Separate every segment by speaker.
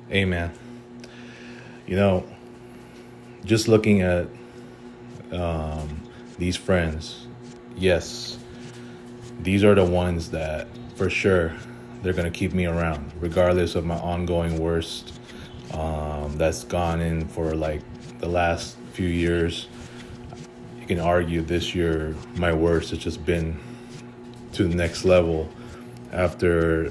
Speaker 1: Hey man, you know, just looking at these friends, yes, these are the ones that for sure they're gonna keep me around, regardless of my ongoing worst. That's gone in for like the last few years. You can argue this year my worst has just been to the next level after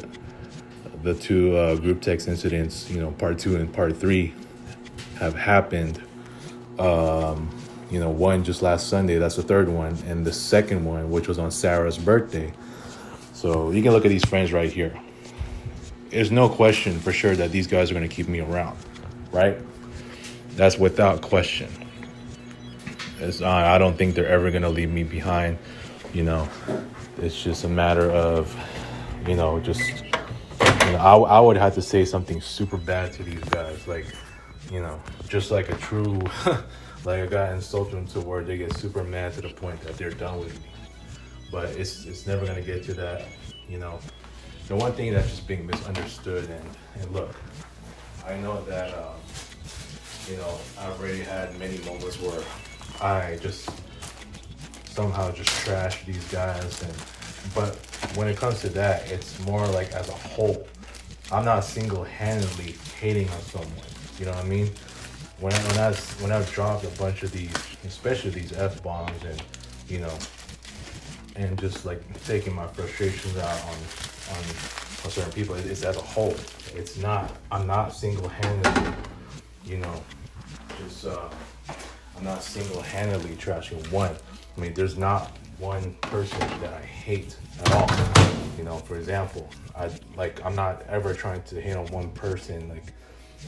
Speaker 1: the two group text incidents, part two and part three have happened. One just last Sunday, that's the third one, and the second one, which was on Sarah's birthday. So you can look at these friends right here. There's no question for sure that these guys are going to keep me around, right? That's without question. I don't think they're ever going to leave me behind. It's just a matter of, I would have to say something super bad to these guys, just like a true, like I got insulted them to where they get super mad to the point that they're done with me. But it's never gonna get to that. The one thing that's just being misunderstood, and look, I know that I've already had many moments where I just somehow just trash these guys, but when it comes to that, it's more like as a whole. I'm not single-handedly hating on someone. You know what I mean? When I've dropped a bunch of these, especially these F-bombs, and just like taking my frustrations out on certain people, it's as a whole. It's not. I'm not single-handedly, I'm not single-handedly trashing one. I mean, there's not one person that I hate at all. For example, I'm not ever trying to hate on one person,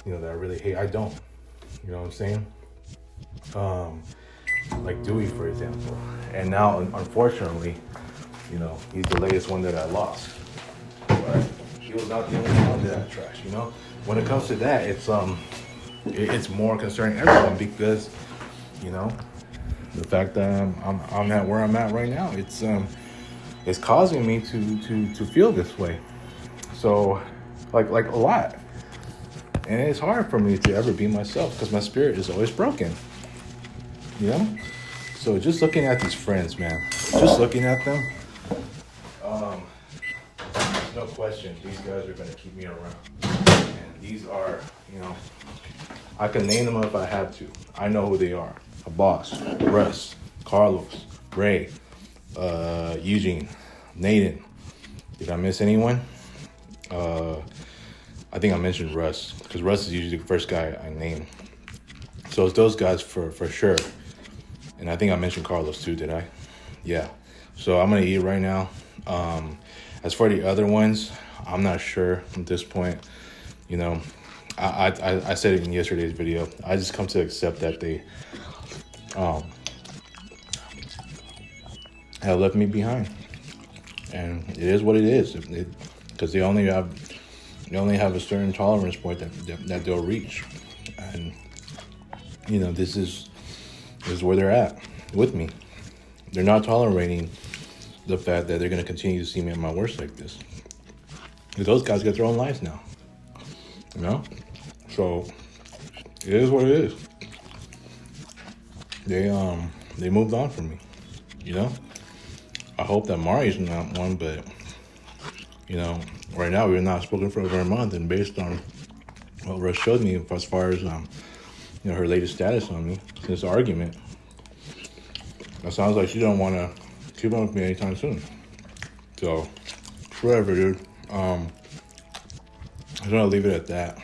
Speaker 1: that I really hate. I don't. You know what I'm saying? Like Dewey, for example. And now, unfortunately, he's the latest one that I lost. But he was not the only one that I trashed. When it comes to that, it's more concerning everyone because, the fact that I'm at where I'm at right now, it's causing me to feel this way. So, like a lot. And it's hard for me to ever be myself because my spirit is always broken. So just looking at these friends, man, just looking at them, there's no question these guys are going to keep me around. And these are, I can name them if I have to. I know who they are. A boss, Russ, Carlos, Ray, Eugene, Nathan. Did I miss anyone? I think I mentioned Russ, because Russ is usually the first guy I name. So it's those guys for sure. And I think I mentioned Carlos too, did I? Yeah. So I'm going to eat right now. As for the other ones, I'm not sure at this point. I said it in yesterday's video. I just come to accept that they have left me behind. And it is what it is. Because they only have a certain tolerance point that they'll reach. And, this is where they're at with me. They're not tolerating the fact that they're going to continue to see me at my worst like this. Because those guys got their own lives now. So it is what it is. They moved on from me. I hope that Mari's not one, but right now we're not spoken for over a month, and based on what Russ showed me as far as her latest status on me since the argument, it sounds like she don't want to keep on with me anytime soon. So whatever, dude. I'm gonna leave it at that.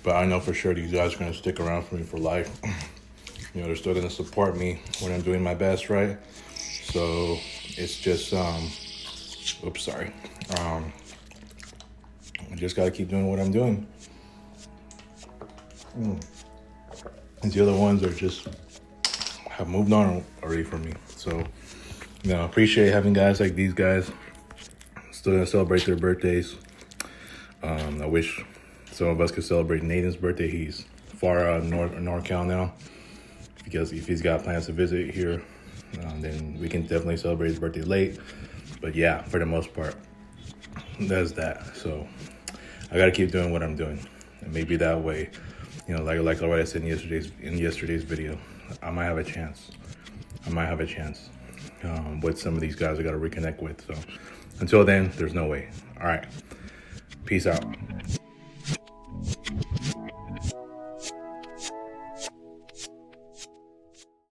Speaker 1: But I know for sure these guys are gonna stick around for me for life. They're still gonna support me when I'm doing my best, right? So it's just oops, sorry. I just gotta keep doing what I'm doing. And the other ones are just have moved on already from me. So, I appreciate having guys like these guys still gonna celebrate their birthdays. I wish some of us could celebrate Nathan's birthday. He's far out in NorCal now. Because if he's got plans to visit here, then we can definitely celebrate his birthday late. But yeah, for the most part, that's that. So I gotta keep doing what I'm doing, and maybe that way, you know, like what I said in yesterday's video, I might have a chance. With some of these guys I gotta reconnect with. So until then, there's no way. All right, peace out.